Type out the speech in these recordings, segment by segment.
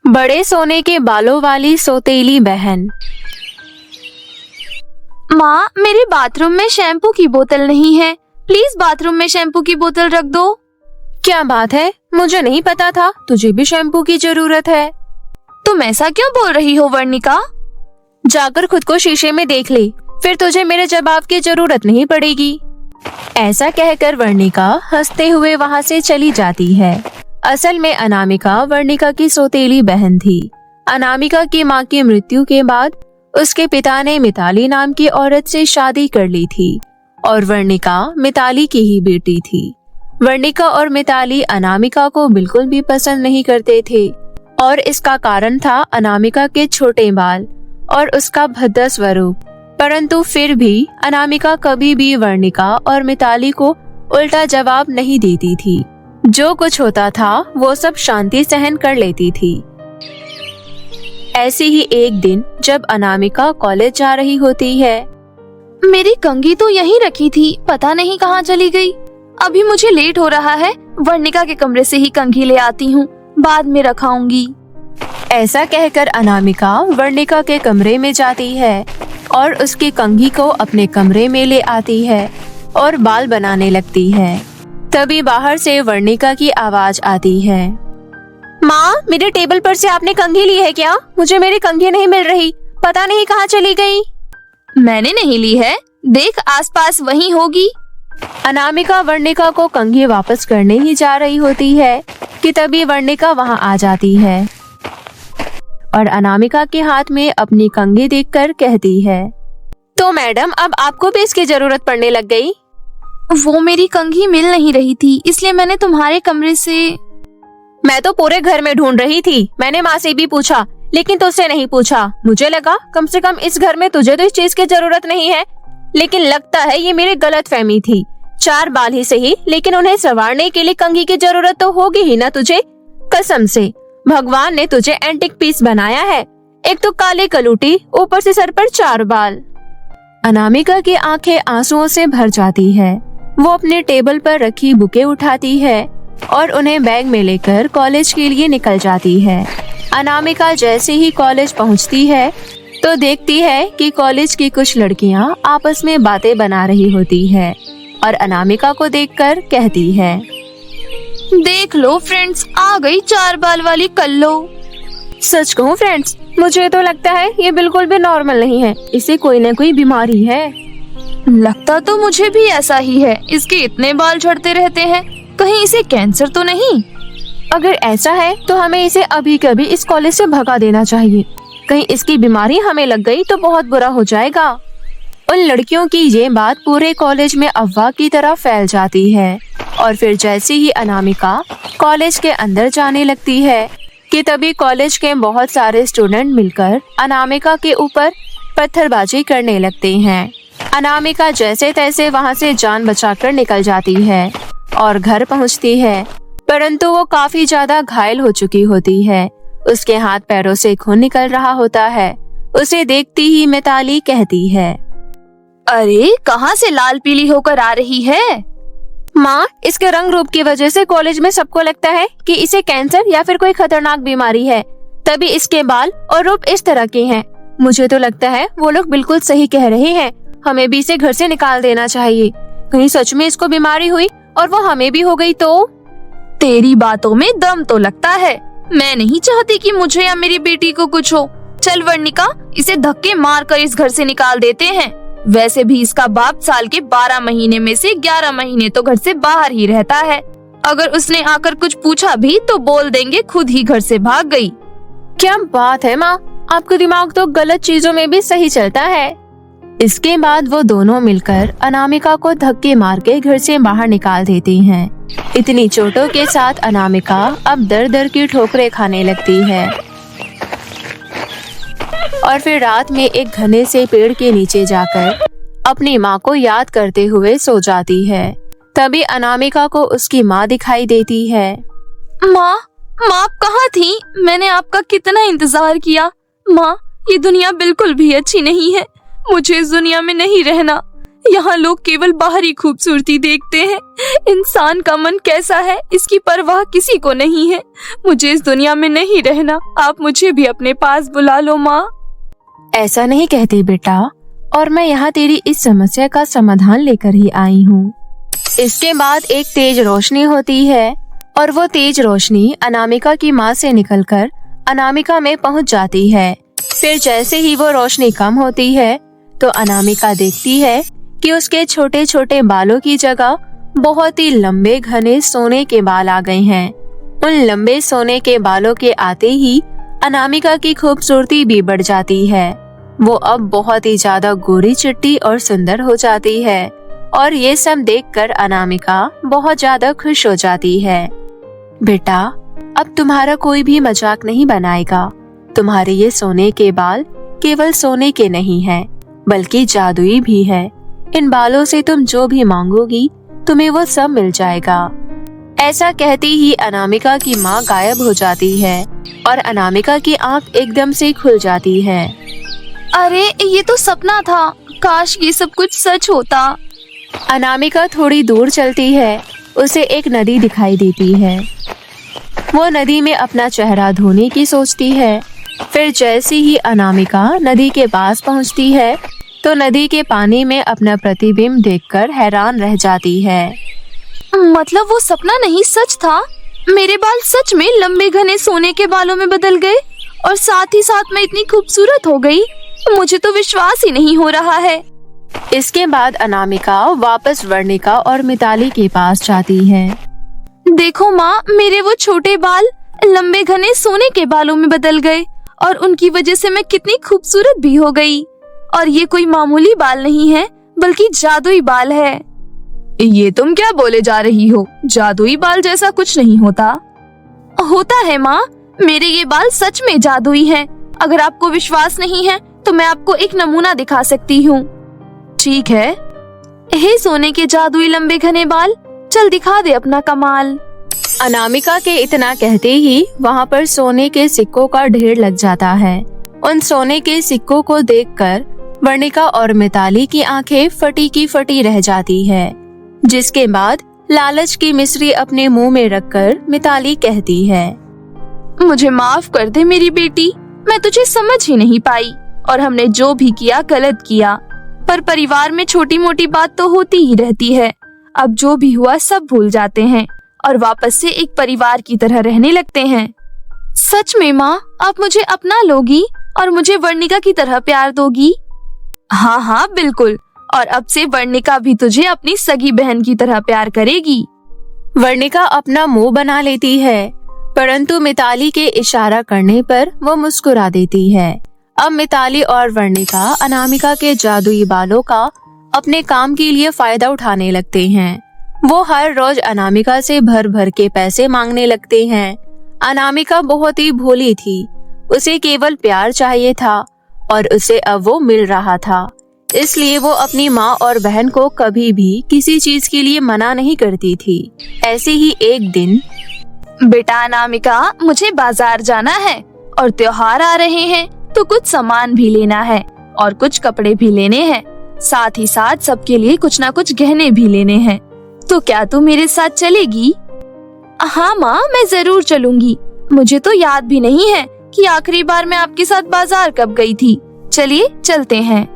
बड़े सोने के बालों वाली सौतेली बहन। माँ, मेरे बाथरूम में शैम्पू की बोतल नहीं है, प्लीज बाथरूम में शैम्पू की बोतल रख दो। क्या बात है, मुझे नहीं पता था तुझे भी शैम्पू की जरूरत है। तुम ऐसा क्यों बोल रही हो वर्णिका? जाकर खुद को शीशे में देख ले, फिर तुझे मेरे जवाब की जरूरत नहीं पड़ेगी। ऐसा कहकर वर्णिका हंसते हुए वहाँ से चली जाती है। असल में अनामिका वर्णिका की सौतेली बहन थी। अनामिका की माँ की मृत्यु के बाद उसके पिता ने मिताली नाम की औरत से शादी कर ली थी और वर्णिका मिताली की ही बेटी थी। वर्णिका और मिताली अनामिका को बिल्कुल भी पसंद नहीं करते थे और इसका कारण था अनामिका के छोटे बाल और उसका भद्दा स्वरूप। परंतु फिर भी अनामिका कभी भी वर्णिका और मिताली को उल्टा जवाब नहीं देती थी। जो कुछ होता था वो सब शांति सहन कर लेती थी। ऐसे ही एक दिन जब अनामिका कॉलेज जा रही होती है। मेरी कंघी तो यहीं रखी थी, पता नहीं कहाँ चली गई। अभी मुझे लेट हो रहा है, वर्णिका के कमरे से ही कंघी ले आती हूँ, बाद में रखाऊंगी। ऐसा कहकर अनामिका वर्णिका के कमरे में जाती है और उसकी कंघी को अपने कमरे में ले आती है और बाल बनाने लगती है। तभी बाहर से वर्णिका की आवाज आती है। माँ, मेरे टेबल पर से आपने कंघी ली है क्या? मुझे मेरी कंघी नहीं मिल रही, पता नहीं कहाँ चली गई। मैंने नहीं ली है, देख आसपास वहीं होगी। अनामिका वर्णिका को कंघी वापस करने ही जा रही होती है कि तभी वर्णिका वहाँ आ जाती है और अनामिका के हाथ में अपनी कंघी देखकर कहती है, तो मैडम अब आपको भी इसकी जरूरत पड़ने लग गई। वो मेरी कंघी मिल नहीं रही थी, इसलिए मैंने तुम्हारे कमरे से। मैं तो पूरे घर में ढूंढ रही थी, मैंने माँ से भी पूछा लेकिन तुझसे नहीं पूछा। मुझे लगा कम से कम इस घर में तुझे तो इस चीज की जरूरत नहीं है, लेकिन लगता है ये मेरी गलतफहमी थी। 4 बाल ही सही, लेकिन उन्हें संवारने के लिए कंघी की जरूरत तो होगी ही ना तुझे। कसम से भगवान ने तुझे एंटिक पीस बनाया है, एक तो काली कलूटी, ऊपर से सर पर 4 बाल। अनामिका की आंखें आंसुओं से भर जाती है। वो अपने टेबल पर रखी बुकें उठाती है और उन्हें बैग में लेकर कॉलेज के लिए निकल जाती है। अनामिका जैसे ही कॉलेज पहुंचती है तो देखती है कि कॉलेज की कुछ लड़कियां आपस में बातें बना रही होती है और अनामिका को देखकर कहती है, देख लो फ्रेंड्स, आ गई 4 बाल वाली कल्लो। सच कहूँ फ्रेंड्स, मुझे तो लगता है ये बिल्कुल भी नॉर्मल नहीं है, इसे कोई न कोई बीमारी है। लगता तो मुझे भी ऐसा ही है, इसके इतने बाल झड़ते रहते हैं, कहीं इसे कैंसर तो नहीं? अगर ऐसा है तो हमें इसे अभी कभी इस कॉलेज से भगा देना चाहिए, कहीं इसकी बीमारी हमें लग गई तो बहुत बुरा हो जाएगा। उन लड़कियों की ये बात पूरे कॉलेज में अफवाह की तरह फैल जाती है और फिर जैसे ही अनामिका कॉलेज के अंदर जाने लगती है कि तभी कॉलेज के बहुत सारे स्टूडेंट मिलकर अनामिका के ऊपर पत्थरबाजी करने लगते हैं। अनामिका जैसे तैसे वहाँ से जान बचाकर निकल जाती है और घर पहुँचती है, परंतु वो काफी ज्यादा घायल हो चुकी होती है। उसके हाथ पैरों से खून निकल रहा होता है। उसे देखती ही मिताली कहती है, अरे कहाँ से लाल पीली होकर आ रही है? माँ, इसके रंग रूप की वजह से कॉलेज में सबको लगता है कि इसे कैंसर या फिर कोई खतरनाक बीमारी है, तभी इसके बाल और रूप इस तरह के हैं। मुझे तो लगता है वो लोग बिल्कुल सही कह रहे हैं, हमें भी इसे घर से निकाल देना चाहिए। कहीं सच में इसको बीमारी हुई और वो हमें भी हो गई तो? तेरी बातों में दम तो लगता है। मैं नहीं चाहती कि मुझे या मेरी बेटी को कुछ हो। चल वर्णिका, इसे धक्के मार कर इस घर से निकाल देते हैं। वैसे भी इसका बाप साल के 12 महीने में से 11 महीने तो घर से बाहर ही रहता है। अगर उसने आकर कुछ पूछा भी तो बोल देंगे खुद ही घर से भाग गई। क्या बात है माँ, आपका दिमाग तो गलत चीजों में भी सही चलता है। इसके बाद वो दोनों मिलकर अनामिका को धक्के मार के घर से बाहर निकाल देती हैं। इतनी चोटों के साथ अनामिका अब दर दर की ठोकरें खाने लगती है और फिर रात में एक घने से पेड़ के नीचे जाकर अपनी माँ को याद करते हुए सो जाती है। तभी अनामिका को उसकी माँ दिखाई देती है। माँ, आप कहाँ थी? मैंने आपका कितना इंतजार किया। माँ, ये दुनिया बिल्कुल भी अच्छी नहीं है, मुझे इस दुनिया में नहीं रहना। यहाँ लोग केवल बाहरी खूबसूरती देखते हैं। इंसान का मन कैसा है इसकी परवाह किसी को नहीं है। मुझे इस दुनिया में नहीं रहना, आप मुझे भी अपने पास बुला लो माँ। ऐसा नहीं कहती बेटा, और मैं यहाँ तेरी इस समस्या का समाधान लेकर ही आई हूँ। इसके बाद एक तेज रोशनी होती है और वो तेज रोशनी अनामिका की माँ से निकलकर अनामिका में पहुँच जाती है। फिर जैसे ही वो रोशनी कम होती है तो अनामिका देखती है कि उसके छोटे छोटे बालों की जगह बहुत ही लंबे घने सोने के बाल आ गए हैं। उन लंबे सोने के बालों के आते ही अनामिका की खूबसूरती भी बढ़ जाती है। वो अब बहुत ही ज्यादा गोरी चिट्टी और सुंदर हो जाती है और ये सब देखकर अनामिका बहुत ज्यादा खुश हो जाती है। बेटा, अब तुम्हारा कोई भी मजाक नहीं बनाएगा। तुम्हारे ये सोने के बाल केवल सोने के नहीं हैं, बल्कि जादुई भी है। इन बालों से तुम जो भी मांगोगी तुम्हें वो सब मिल जाएगा। ऐसा कहती ही अनामिका की माँ गायब हो जाती है और अनामिका की आंख एकदम से खुल जाती है। अरे ये तो सपना था, काश ये सब कुछ सच होता। अनामिका थोड़ी दूर चलती है, उसे एक नदी दिखाई देती है। वो नदी में अपना चेहरा धोने की सोचती है। फिर जैसे ही अनामिका नदी के पास पहुंचती है तो नदी के पानी में अपना प्रतिबिंब देखकर हैरान रह जाती है। मतलब वो सपना नहीं सच था, मेरे बाल सच में लंबे घने सोने के बालों में बदल गए और साथ ही साथ मैं इतनी खूबसूरत हो गई। मुझे तो विश्वास ही नहीं हो रहा है। इसके बाद अनामिका वापस वर्णिका और मिताली के पास जाती है। देखो माँ, मेरे वो छोटे बाल लंबे घने सोने के बालों में बदल गए और उनकी वजह से मैं कितनी खूबसूरत भी हो गई। और ये कोई मामूली बाल नहीं है, बल्कि जादुई बाल है। ये तुम क्या बोले जा रही हो? जादुई बाल जैसा कुछ नहीं होता। होता है माँ, मेरे ये बाल सच में जादुई हैं। अगर आपको विश्वास नहीं है तो मैं आपको एक नमूना दिखा सकती हूँ। ठीक है। हे सोने के जादुई लंबे घने बाल, चल दिखा दे अपना कमाल। अनामिका के इतना कहते ही वहाँ पर सोने के सिक्कों का ढेर लग जाता है। उन सोने के सिक्कों को देखकर वर्णिका और मिताली की आंखें फटी की फटी रह जाती है। जिसके बाद लालच की मिश्री अपने मुंह में रखकर मिताली कहती है, मुझे माफ कर दे मेरी बेटी, मैं तुझे समझ ही नहीं पाई और हमने जो भी किया गलत किया। पर परिवार में छोटी मोटी बात तो होती ही रहती है। अब जो भी हुआ सब भूल जाते हैं और वापस से एक परिवार की तरह रहने लगते हैं। सच में माँ, आप मुझे अपना लोगी और मुझे वर्णिका की तरह प्यार दोगी? हाँ हाँ बिल्कुल, और अब से वर्णिका भी तुझे अपनी सगी बहन की तरह प्यार करेगी। वर्णिका अपना मुंह बना लेती है, परंतु मिताली के इशारा करने पर वो मुस्कुरा देती है। अब मिताली और वर्णिका अनामिका के जादुई बालों का अपने काम के लिए फायदा उठाने लगते हैं। वो हर रोज अनामिका से भर भर के पैसे मांगने लगते हैं। अनामिका बहुत ही भोली थी, उसे केवल प्यार चाहिए था और उसे अब वो मिल रहा था। इसलिए वो अपनी माँ और बहन को कभी भी किसी चीज के लिए मना नहीं करती थी। ऐसे ही एक दिन, बेटा अनामिका, मुझे बाजार जाना है और त्योहार आ रहे हैं तो कुछ सामान भी लेना है और कुछ कपड़े भी लेने हैं। साथ ही साथ सबके लिए कुछ ना कुछ गहने भी लेने हैं। तो क्या तू मेरे साथ चलेगी? हाँ माँ, मैं जरूर चलूंगी। मुझे तो याद भी नहीं है कि आखिरी बार मैं आपके साथ बाजार कब गई थी। चलिए चलते हैं।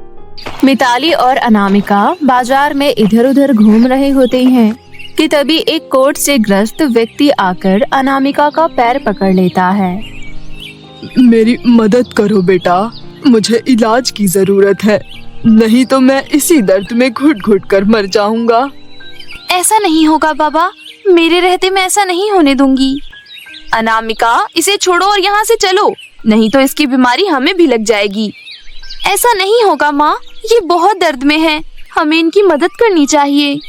मिताली और अनामिका बाजार में इधर उधर घूम रहे होते हैं कि तभी एक कोट से ग्रस्त व्यक्ति आकर अनामिका का पैर पकड़ लेता है। मेरी मदद करो बेटा, मुझे इलाज की जरूरत है, नहीं तो मैं इसी दर्द में घुट घुट कर मर जाऊंगा। ऐसा नहीं होगा बाबा, मेरे रहते मैं ऐसा नहीं होने दूंगी। अनामिका, इसे छोड़ो और यहाँ से चलो, नहीं तो इसकी बीमारी हमें भी लग जाएगी। ऐसा नहीं होगा माँ, ये बहुत दर्द में है, हमें इनकी मदद करनी चाहिए।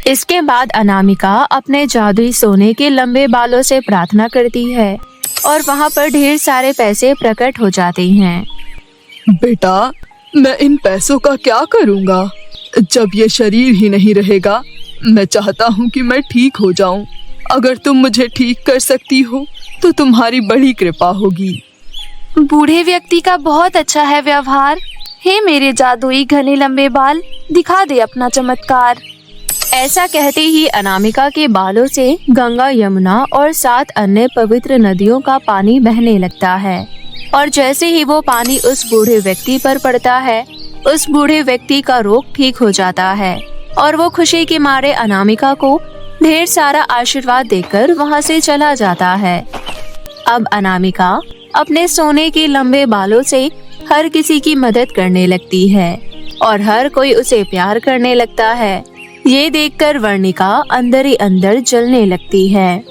इसके बाद अनामिका अपने जादुई सोने के लंबे बालों से प्रार्थना करती है और वहाँ पर ढेर सारे पैसे प्रकट हो जाते हैं। बेटा, मैं इन पैसों का क्या करूँगा? जब ये शरीर ही नहीं रहेगा, मैं चाहता हूँ कि मैं ठीक हो जाऊँ। अगर तुम मुझे ठीक कर सकती हो तो तुम्हारी बड़ी कृपा होगी। बूढ़े व्यक्ति का बहुत अच्छा है व्यवहार, हे मेरे जादुई घने लंबे बाल, दिखा दे अपना चमत्कार। ऐसा कहते ही अनामिका के बालों से गंगा, यमुना और 7 अन्य पवित्र नदियों का पानी बहने लगता है। और जैसे ही वो पानी उस बूढ़े व्यक्ति पर पड़ता है, उस बूढ़े व्यक्ति का रोग ठीक हो जाता है और वो खुशी के मारे अनामिका को ढेर सारा आशीर्वाद देकर वहाँ से चला जाता है। अब अनामिका अपने सोने के लंबे बालों से हर किसी की मदद करने लगती है और हर कोई उसे प्यार करने लगता है। ये देखकर वर्णिका अंदर ही अंदर जलने लगती है।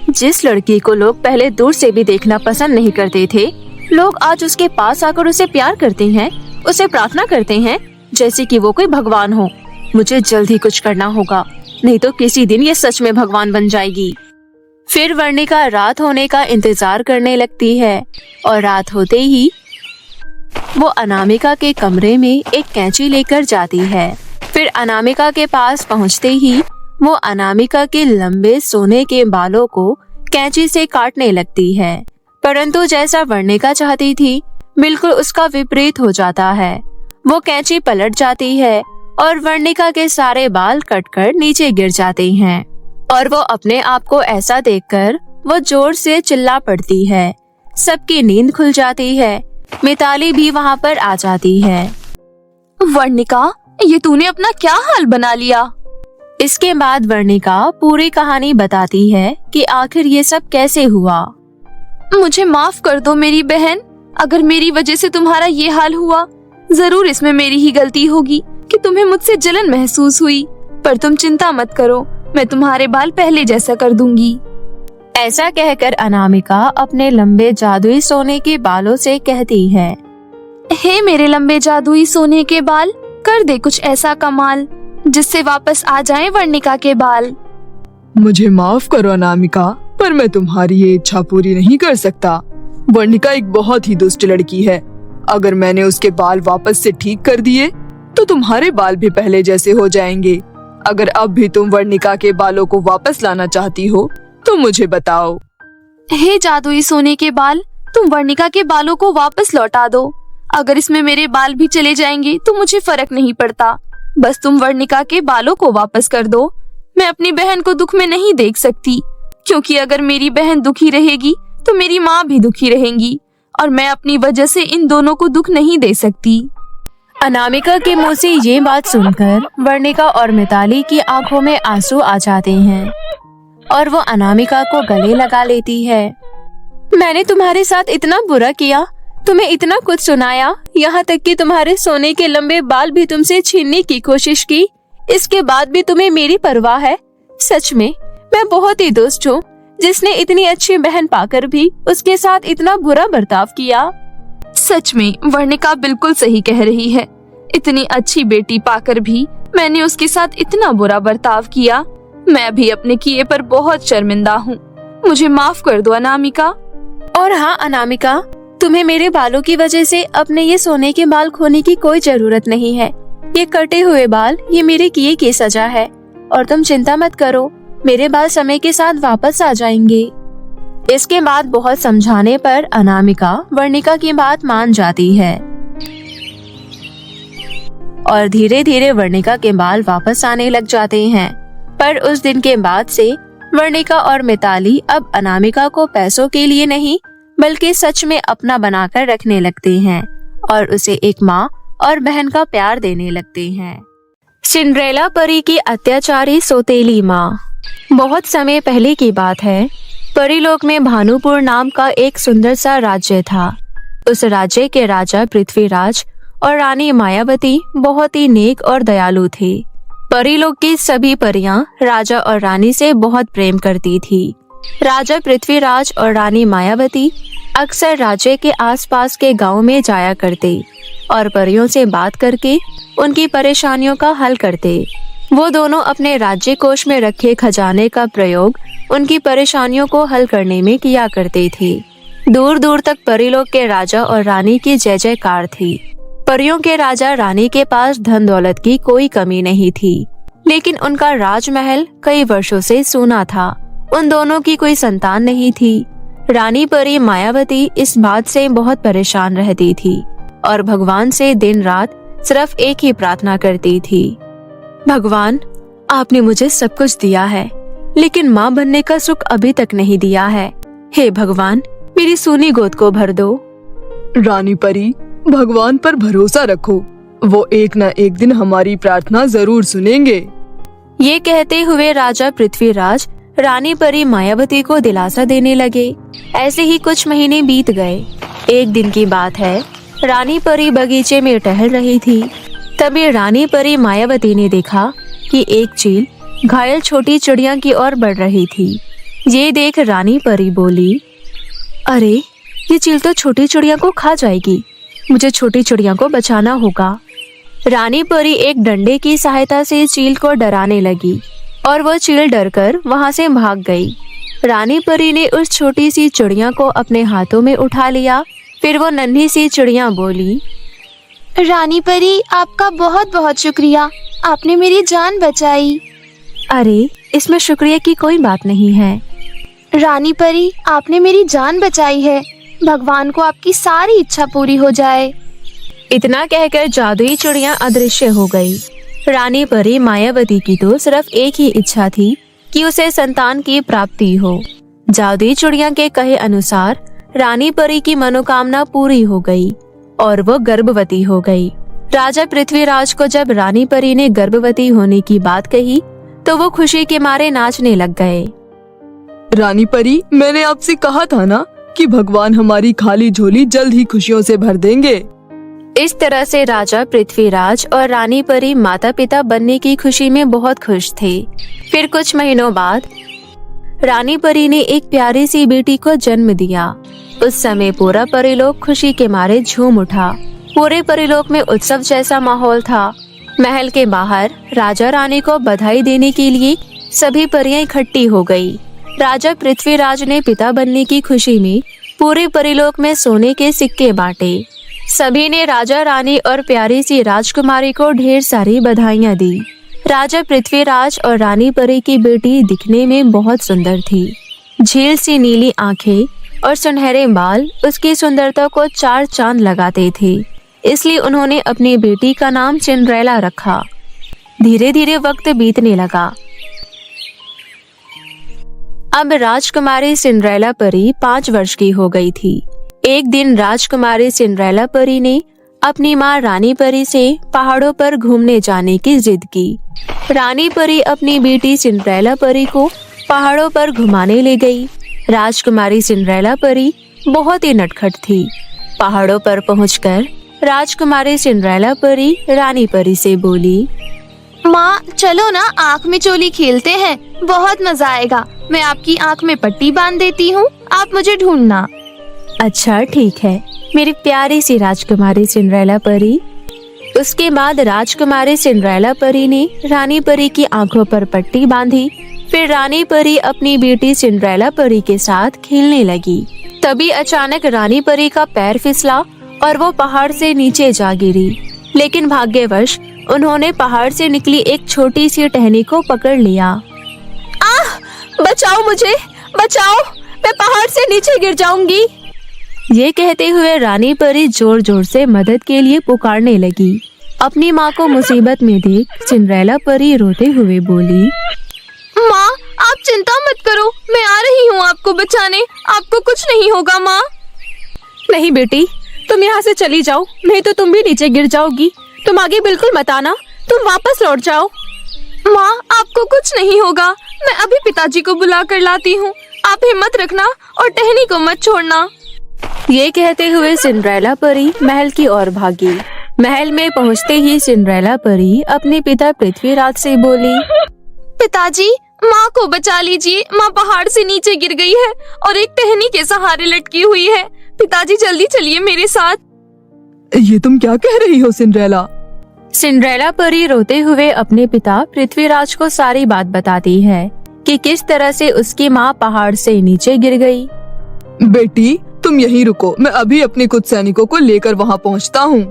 जिस लड़की को लोग पहले दूर से भी देखना पसंद नहीं करते थे, लोग आज उसके पास आकर उसे प्यार करते हैं, उसे प्रार्थना करते हैं जैसे कि वो कोई भगवान हो। मुझे जल्द ही कुछ करना होगा, नहीं तो किसी दिन ये सच में भगवान बन जाएगी। फिर वर्णिका रात होने का इंतजार करने लगती है और रात होते ही वो अनामिका के कमरे में एक कैंची लेकर जाती है। फिर अनामिका के पास पहुंचते ही वो अनामिका के लंबे सोने के बालों को कैंची से काटने लगती है, परंतु जैसा वर्णिका चाहती थी बिल्कुल उसका विपरीत हो जाता है। वो कैंची पलट जाती है और वर्णिका के सारे बाल कटकर नीचे गिर जाते हैं और वो अपने आप को ऐसा देखकर वो जोर से चिल्ला पड़ती है। सबकी नींद खुल जाती है। मिताली भी वहाँ पर आ जाती है। वर्णिका, ये तूने अपना क्या हाल बना लिया? इसके बाद वर्णिका पूरी कहानी बताती है कि आखिर ये सब कैसे हुआ। मुझे माफ कर दो मेरी बहन, अगर मेरी वजह से तुम्हारा ये हाल हुआ, जरूर इसमें मेरी ही गलती होगी कि तुम्हें मुझसे जलन महसूस हुई। पर तुम चिंता मत करो, मैं तुम्हारे बाल पहले जैसा कर दूंगी। ऐसा कहकर अनामिका अपने लंबे जादुई सोने के बालों से कहती है, हे मेरे लंबे जादुई सोने के बाल, कर दे कुछ ऐसा कमाल जिससे वापस आ जाएं वर्णिका के बाल। मुझे माफ करो अनामिका, पर मैं तुम्हारी ये इच्छा पूरी नहीं कर सकता। वर्णिका एक बहुत ही दुष्ट लड़की है। अगर मैंने उसके बाल वापस से ठीक कर दिए तो तुम्हारे बाल भी पहले जैसे हो जाएंगे। अगर अब भी तुम वर्णिका के बालों को वापस लाना चाहती हो तो मुझे बताओ। हे जादुई सोने के बाल, तुम वर्णिका के बालों को वापस लौटा दो। अगर इसमें मेरे बाल भी चले जाएंगे तो मुझे फर्क नहीं पड़ता, बस तुम वर्णिका के बालों को वापस कर दो। मैं अपनी बहन को दुख में नहीं देख सकती, क्योंकि अगर मेरी बहन दुखी रहेगी तो मेरी माँ भी दुखी रहेंगी और मैं अपनी वजह से इन दोनों को दुख नहीं दे सकती। अनामिका के मुंह से ये बात सुनकर वर्णिका और मिताली की आंखों में आंसू आ जाते हैं और वो अनामिका को गले लगा लेती है। मैंने तुम्हारे साथ इतना बुरा किया, तुम्हें इतना कुछ सुनाया, यहाँ तक कि तुम्हारे सोने के लंबे बाल भी तुमसे छीनने की कोशिश की। इसके बाद भी तुम्हें मेरी परवाह है। सच में मैं बहुत ही दुष्ट हूँ, जिसने इतनी अच्छी बहन पाकर भी उसके साथ इतना बुरा बर्ताव किया। सच में वर्णिका बिल्कुल सही कह रही है। इतनी अच्छी बेटी पाकर भी मैंने उसके साथ इतना बुरा बर्ताव किया। मैं भी अपने किए पर बहुत शर्मिंदा हूँ। मुझे माफ कर दो अनामिका। और हाँ अनामिका, तुम्हें मेरे बालों की वजह से अपने ये सोने के बाल खोने की कोई जरूरत नहीं है। ये कटे हुए बाल ये मेरे किए की सजा है और तुम चिंता मत करो, मेरे बाल समय के साथ वापस आ जाएंगे। इसके बाद बहुत समझाने पर अनामिका वर्णिका की बात मान जाती है और धीरे धीरे वर्णिका के बाल वापस आने लग जाते हैं। पर उस दिन के बाद से वर्णिका और मिताली अब अनामिका को पैसों के लिए नहीं बल्कि सच में अपना बनाकर रखने लगते हैं और उसे एक माँ और बहन का प्यार देने लगते हैं। सिंड्रेला परी की अत्याचारी सौतेली माँ। बहुत समय पहले की बात है। परीलोक में भानुपुर नाम का एक सुंदर सा राज्य था। उस राज्य के राजा पृथ्वीराज और रानी मायावती बहुत ही नेक और दयालु थे। परीलोक की सभी परियां राजा और रानी से बहुत प्रेम करती थी। राजा पृथ्वीराज और रानी मायावती अक्सर राज्य के आसपास के गांव में जाया करते और परियों से बात करके उनकी परेशानियों का हल करते। वो दोनों अपने राज्य कोष में रखे खजाने का प्रयोग उनकी परेशानियों को हल करने में किया करते थे। दूर दूर तक परीलोक के राजा और रानी की जय जयकार थी। परियों के राजा रानी के पास धन दौलत की कोई कमी नहीं थी, लेकिन उनका राजमहल कई वर्षों से सूना था। उन दोनों की कोई संतान नहीं थी। रानी परी मायावती इस बात से बहुत परेशान रहती थी और भगवान से दिन रात सिर्फ एक ही प्रार्थना करती थी, भगवान आपने मुझे सब कुछ दिया है, लेकिन माँ बनने का सुख अभी तक नहीं दिया है। हे भगवान मेरी सूनी गोद को भर दो। रानी परी, भगवान पर भरोसा रखो, वो एक न एक दिन हमारी प्रार्थना जरूर सुनेंगे। ये कहते हुए राजा पृथ्वीराज रानी परी मायावती को दिलासा देने लगे। ऐसे ही कुछ महीने बीत गए। एक दिन की बात है, रानी परी बगीचे में टहल रही थी। तभी रानी परी मायावती ने देखा कि एक चील घायल छोटी चिड़िया की ओर बढ़ रही थी। ये देख रानी परी बोली, अरे ये चील तो छोटी चिड़िया को खा जाएगी, मुझे छोटी चिड़िया को बचाना होगा। रानी परी एक डंडे की सहायता से चील को डराने लगी और वो चील डरकर वहां से भाग गई। रानी परी ने उस छोटी सी चिड़िया को अपने हाथों में उठा लिया। फिर वो नन्ही सी चिड़िया बोली, रानी परी आपका बहुत बहुत शुक्रिया, आपने मेरी जान बचाई। अरे इसमें शुक्रिया की कोई बात नहीं है। रानी परी आपने मेरी जान बचाई है, भगवान को आपकी सारी इच्छा पूरी हो जाए। इतना कहकर जादुई चिड़िया अदृश्य हो गई। रानी परी मायावती की तो सिर्फ एक ही इच्छा थी कि उसे संतान की प्राप्ति हो। जादुई चिड़िया के कहे अनुसार रानी परी की मनोकामना पूरी हो गई और वो गर्भवती हो गई। राजा पृथ्वीराज को जब रानी परी ने गर्भवती होने की बात कही तो वो खुशी के मारे नाचने लग गए। रानी परी, मैंने आपसे कहा था ना कि भगवान हमारी खाली झोली जल्द ही खुशियों से भर देंगे। इस तरह से राजा पृथ्वीराज और रानी परी माता पिता बनने की खुशी में बहुत खुश थे। फिर कुछ महीनों बाद रानी परी ने एक प्यारी सी बेटी को जन्म दिया। उस समय पूरा परिलोक खुशी के मारे झूम उठा। पूरे परिलोक में उत्सव जैसा माहौल था। महल के बाहर राजा रानी को बधाई देने के लिए सभी परियां इकट्ठी हो गई। राजा पृथ्वीराज ने पिता बनने की खुशी में पूरे परिलोक में सोने के सिक्के बांटे। सभी ने राजा रानी और प्यारी सी राजकुमारी को ढेर सारी बधाइयां दी। राजा पृथ्वीराज और रानी परी की बेटी दिखने में बहुत सुंदर थी। झील सी नीली आंखें और सुनहरे बाल उसकी सुंदरता को चार चांद लगाते थे। इसलिए उन्होंने अपनी बेटी का नाम सिंड्रेला रखा। धीरे धीरे वक्त बीतने लगा। अब राजकुमारी सिंड्रेला परी 5 वर्ष की हो गई थी। एक दिन राजकुमारी सिंड्रेला परी ने अपनी माँ रानी परी से पहाड़ों पर घूमने जाने की जिद की। रानी परी अपनी बेटी सिंड्रेला परी को पहाड़ों पर घुमाने ले गई। राजकुमारी सिंड्रेला परी बहुत ही नटखट थी। पहाड़ों पर पहुंचकर राजकुमारी सिंड्रेला परी रानी परी से बोली, माँ चलो ना आँख में चोली खेलते हैं, बहुत मजा आएगा। मैं आपकी आँख में पट्टी बांध देती हूँ, आप मुझे ढूंढना। अच्छा ठीक है मेरी प्यारी सी राजकुमारी सिंड्रेला परी। उसके बाद राजकुमारी सिंड्रेला परी ने रानी परी की आंखों पर पट्टी बांधी। फिर रानी परी अपनी बेटी सिंड्रेला परी के साथ खेलने लगी। तभी अचानक रानी परी का पैर फिसला और वो पहाड़ से नीचे जा गिरी। लेकिन भाग्यवश उन्होंने पहाड़ से निकली एक छोटी सी टहनी को पकड़ लिया। आह! बचाओ मुझे, बचाओ, मैं पहाड़ से नीचे गिर जाऊंगी। ये कहते हुए रानी परी जोर जोर से मदद के लिए पुकारने लगी। अपनी माँ को मुसीबत में देख सिंड्रेला परी रोते हुए बोली, माँ आप चिंता मत करो, मैं आ रही हूँ आपको बचाने, आपको कुछ नहीं होगा माँ। नहीं बेटी, तुम यहाँ से चली जाओ, नहीं तो तुम भी नीचे गिर जाओगी। तुम आगे बिल्कुल मत आना, तुम वापस लौट जाओ। माँ आपको कुछ नहीं होगा, मैं अभी पिताजी को बुला कर लाती हूँ, आप हिम्मत रखना और टहनी को मत छोड़ना। ये कहते हुए सिंड्रेला परी महल की ओर भागी। महल में पहुँचते ही सिंड्रेला परी अपने पिता पृथ्वीराज से बोली, पिताजी माँ को बचा लीजिए, माँ पहाड़ से नीचे गिर गई है और एक टहनी के सहारे लटकी हुई है। पिताजी जल्दी चलिए मेरे साथ। ये तुम क्या कह रही हो सिंड्रेला? सिंड्रेला परी रोते हुए अपने पिता पृथ्वीराज को सारी बात बताती है कि किस तरह से उसकी माँ पहाड़ से नीचे गिर गई। बेटी तुम यहीं रुको, मैं अभी अपने कुछ सैनिकों को लेकर वहाँ पहुँचता हूँ।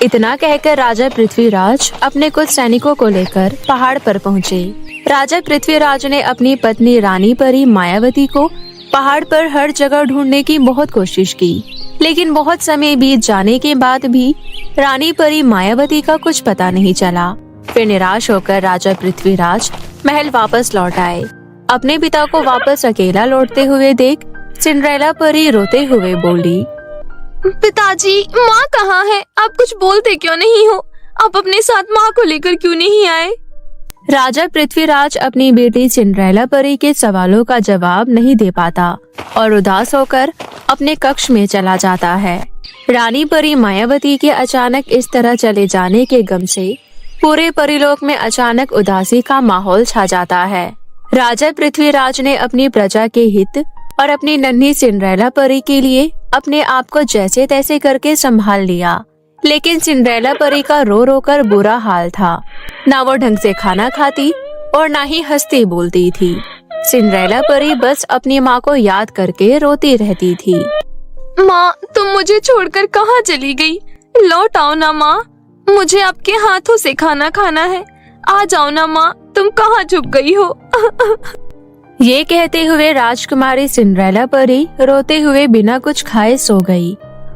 इतना कहकर राजा पृथ्वीराज अपने कुछ सैनिकों को लेकर पहाड़ पर पहुँचे। राजा पृथ्वीराज ने अपनी पत्नी रानी परी मायावती को पहाड़ पर हर जगह ढूंढने की बहुत कोशिश की, लेकिन बहुत समय बीत जाने के बाद भी रानी परी मायावती का कुछ पता नहीं चला। फिर निराश होकर राजा पृथ्वीराज महल वापस लौट आए। अपने पिता को वापस अकेला लौटते हुए देख सिंड्रेला परी रोते हुए बोली, पिताजी, माँ कहाँ है? आप कुछ बोलते क्यों नहीं हो? आप अपने साथ माँ को लेकर क्यों नहीं आए? राजा पृथ्वीराज अपनी बेटी सिंड्रेला परी के सवालों का जवाब नहीं दे पाता और उदास होकर अपने कक्ष में चला जाता है। रानी परी मायावती के अचानक इस तरह चले जाने के गम से पूरे परिलोक में अचानक उदासी का माहौल छा जाता है। राजा पृथ्वीराज ने अपनी प्रजा के हित और अपनी नन्ही सिंड्रेला परी के लिए अपने आप को जैसे तैसे करके संभाल लिया, लेकिन सिंड्रेला परी का रो रो कर बुरा हाल था। ना वो ढंग से खाना खाती और ना ही हंसती बोलती थी। सिंड्रेला परी बस अपनी माँ को याद करके रोती रहती थी। माँ, तुम मुझे छोड़कर कहाँ चली गई? लौट आओ ना माँ, मुझे आपके हाथों से खाना खाना है। आ जाओ ना माँ, तुम कहाँ छुप गई हो? ये कहते हुए राजकुमारी सिंड्रेला परी रोते हुए बिना कुछ खाए सो गई।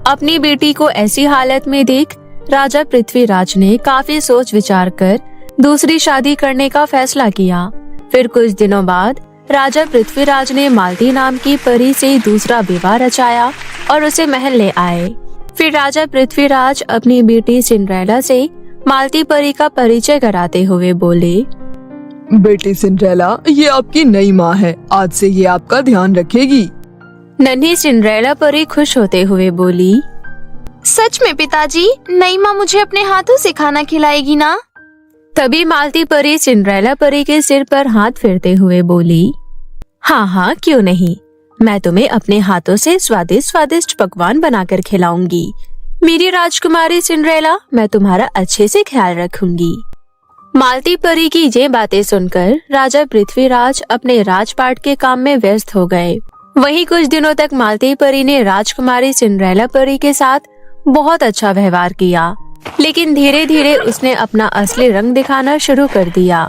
अपनी बेटी को ऐसी हालत में देख राजा पृथ्वीराज ने काफी सोच विचार कर दूसरी शादी करने का फैसला किया। फिर कुछ दिनों बाद राजा पृथ्वीराज ने मालती नाम की परी से दूसरा विवाह रचाया और उसे महल ले आए। फिर राजा पृथ्वीराज अपनी बेटी सिंड्रेला से मालती परी का परिचय कराते हुए बोले, बेटी सिंड्रेला, ये आपकी नई माँ है। आज से ये आपका ध्यान रखेगी। नन्ही सिंड्रेला परी खुश होते हुए बोली, सच में पिताजी, नई माँ मुझे अपने हाथों से खाना खिलाएगी ना? तभी मालती परी सिंड्रेला परी के सिर पर हाथ फेरते हुए बोली, हाँ हाँ, क्यों नहीं, मैं तुम्हें अपने हाथों से स्वादिष्ट स्वादिष्ट पकवान बनाकर खिलाऊंगी। मेरी राजकुमारी सिंड्रेला, मैं तुम्हारा अच्छे से ख्याल रखूंगी। मालती परी की ये बातें सुनकर राजा पृथ्वीराज अपने राजपाट के काम में व्यस्त हो गए। वहीं कुछ दिनों तक मालती परी ने राजकुमारी सिंड्रेला परी के साथ बहुत अच्छा व्यवहार किया, लेकिन धीरे धीरे उसने अपना असली रंग दिखाना शुरू कर दिया।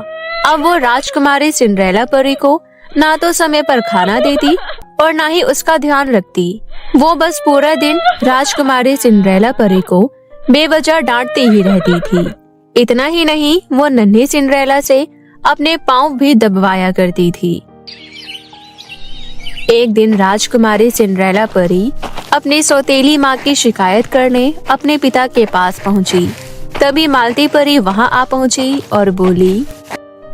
अब वो राजकुमारी सिंड्रेला परी को ना तो समय पर खाना देती और ना ही उसका ध्यान रखती। वो बस पूरा दिन राजकुमारी सिंड्रेला परी को बेवजह डांटती ही रहती थी। इतना ही नहीं, वो नन्ही सिंड्रेला से अपने पाँव भी दबवाया करती थी। एक दिन राजकुमारी सिंड्रेला परी अपनी सौतेली माँ की शिकायत करने अपने पिता के पास पहुँची। तभी मालती परी वहाँ आ पहुँची और बोली,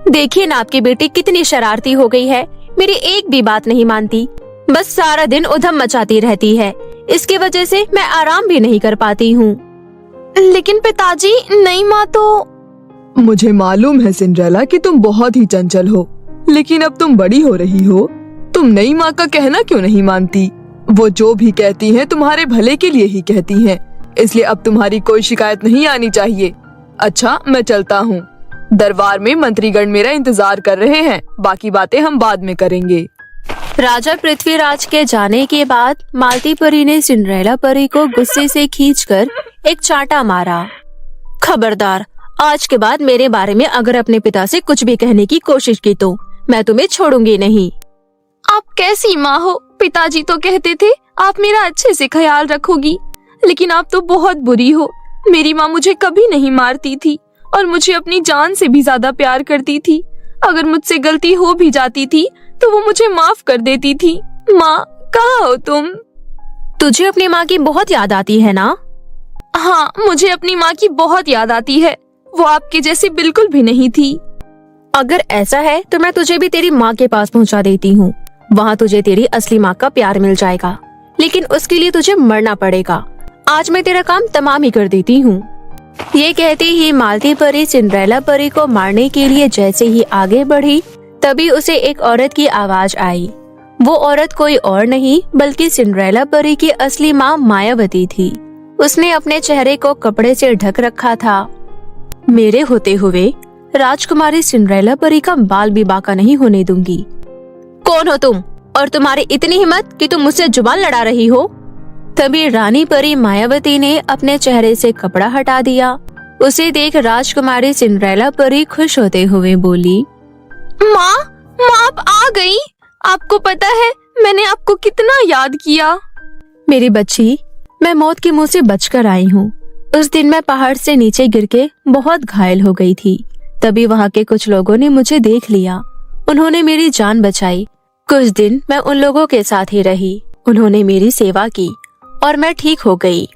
देखिए ना, आपकी बेटी कितनी शरारती हो गई है। मेरी एक भी बात नहीं मानती, बस सारा दिन उधम मचाती रहती है। इसकी वजह से मैं आराम भी नहीं कर पाती हूँ। लेकिन पिताजी, नई माँ तो। मुझे मालूम है सिंड्रेला कि तुम बहुत ही चंचल हो, लेकिन अब तुम बड़ी हो रही हो। तुम नई माँ का कहना क्यों नहीं मानती? वो जो भी कहती हैं तुम्हारे भले के लिए ही कहती हैं, इसलिए अब तुम्हारी कोई शिकायत नहीं आनी चाहिए। अच्छा, मैं चलता हूँ। दरबार में मंत्रीगण मेरा इंतजार कर रहे हैं। बाकी बातें हम बाद में करेंगे। राजा पृथ्वीराज के जाने के बाद मालती परी ने सिंड्रेला परी को गुस्से से खींचकर एक चांटा मारा। खबरदार, आज के बाद मेरे बारे में अगर अपने पिता से कुछ भी कहने की कोशिश की तो मैं तुम्हें छोड़ूंगी नहीं। आप कैसी माँ हो? पिताजी तो कहते थे आप मेरा अच्छे से ख्याल रखोगी, लेकिन आप तो बहुत बुरी हो। मेरी माँ मुझे कभी नहीं मारती थी और मुझे अपनी जान से भी ज्यादा प्यार करती थी। अगर मुझसे गलती हो भी जाती थी तो वो मुझे माफ कर देती थी। माँ, कहाँ हो तुम? तुझे अपनी माँ की बहुत याद आती है ना? हाँ, मुझे अपनी माँ की बहुत याद आती है। वो आपके जैसी बिल्कुल भी नहीं थी। अगर ऐसा है तो मैं तुझे भी तेरी माँ के पास पहुँचा देती हूँ। वहाँ तुझे तेरी असली माँ का प्यार मिल जाएगा, लेकिन उसके लिए तुझे मरना पड़ेगा। आज मैं तेरा काम तमाम ही कर देती हूँ। ये कहती ही मालती परी सिंड्रेला परी को मारने के लिए जैसे ही आगे बढ़ी, तभी उसे एक औरत की आवाज आई। वो औरत कोई और नहीं बल्कि सिंड्रेला परी की असली माँ मायावती थी। उसने अपने चेहरे को कपड़े से ढक रखा था। मेरे होते हुए राजकुमारी सिंड्रेला परी का बाल भी बांका नहीं होने दूंगी। कौन हो तुम और तुम्हारी इतनी हिम्मत कि तुम मुझसे जुबान लड़ा रही हो? तभी रानी परी मायावती ने अपने चेहरे से कपड़ा हटा दिया। उसे देख राजकुमारी सिंड्रेला परी खुश होते हुए बोली, माँ, आप आ गई। आपको पता है मैंने आपको कितना याद किया। मेरी बच्ची, मैं मौत के मुंह से बचकर आई हूँ। उस दिन मैं पहाड़ से नीचे गिर के बहुत घायल हो गई थी। तभी वहाँ के कुछ लोगों ने मुझे देख लिया। उन्होंने मेरी जान बचाई। कुछ दिन मैं उन लोगों के साथ ही रही। उन्होंने मेरी सेवा की और मैं ठीक हो गई।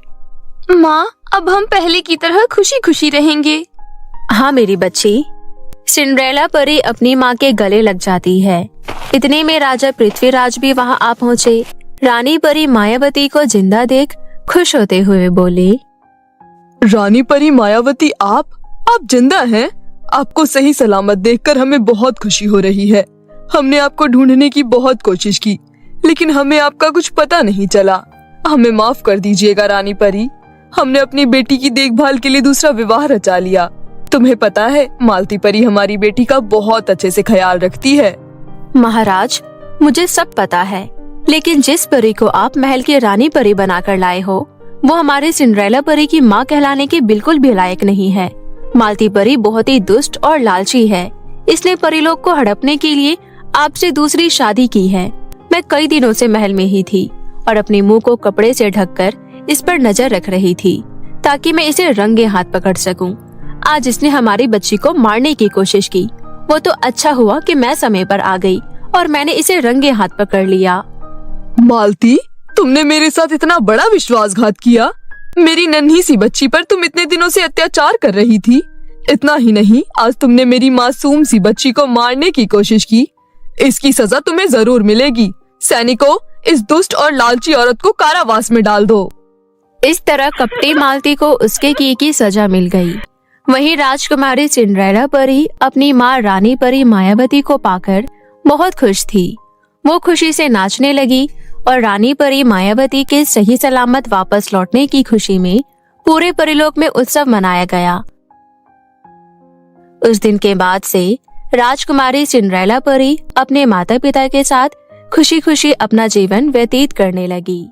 माँ, अब हम पहले की तरह खुशी खुशी रहेंगे। हाँ मेरी बच्ची। सिंड्रेला परी अपनी माँ के गले लग जाती है। इतने में राजा पृथ्वीराज भी वहाँ आ पहुँचे। रानी परी मायावती को जिंदा देख खुश होते हुए बोले, रानी परी मायावती, आप जिंदा हैं? आपको सही सलामत देखकर हमें बहुत खुशी हो रही है। हमने आपको ढूंढने की बहुत कोशिश की, लेकिन हमें आपका कुछ पता नहीं चला। हमें माफ कर दीजिएगा रानी परी। हमने अपनी बेटी की देखभाल के लिए दूसरा विवाह रचा लिया। तुम्हें पता है, मालती परी हमारी बेटी का बहुत अच्छे से ख्याल रखती है। महाराज, मुझे सब पता है, लेकिन जिस परी को आप महल की रानी परी बनाकर लाए हो, वो हमारे सिंड्रेला परी की माँ कहलाने के बिल्कुल भी लायक नहीं है। मालती परी बहुत ही दुष्ट और लालची है। इसने परीलोक को हड़पने के लिए आपसे दूसरी शादी की है। मैं कई दिनों से महल में ही थी और अपने मुंह को कपड़े से ढककर इस पर नजर रख रही थी, ताकि मैं इसे रंगे हाथ पकड़ सकूं। आज इसने हमारी बच्ची को मारने की कोशिश की। वो तो अच्छा हुआ कि मैं समय पर आ गई और मैंने इसे रंगे हाथ पकड़ लिया। मालती, तुमने मेरे साथ इतना बड़ा विश्वासघात किया। मेरी नन्ही सी बच्ची पर तुम इतने दिनों से अत्याचार कर रही थी। इतना ही नहीं, आज तुमने मेरी मासूम सी बच्ची को मारने की कोशिश की। इसकी सजा तुम्हें जरूर मिलेगी। सैनिकों, इस दुष्ट और लालची औरत को कारावास में डाल दो। इस तरह कपटी मालती को उसके किए की सजा मिल गई। वहीं राजकुमारी सिंड्रेला परी अपनी माँ रानी परी मायावती को पाकर बहुत खुश थी। वो खुशी से नाचने लगी और रानी परी मायावती के सही सलामत वापस लौटने की खुशी में पूरे परीलोक में उत्सव मनाया गया। उस दिन के बाद से राजकुमारी सिंड्रेला परी अपने माता पिता के साथ खुशी खुशी अपना जीवन व्यतीत करने लगी।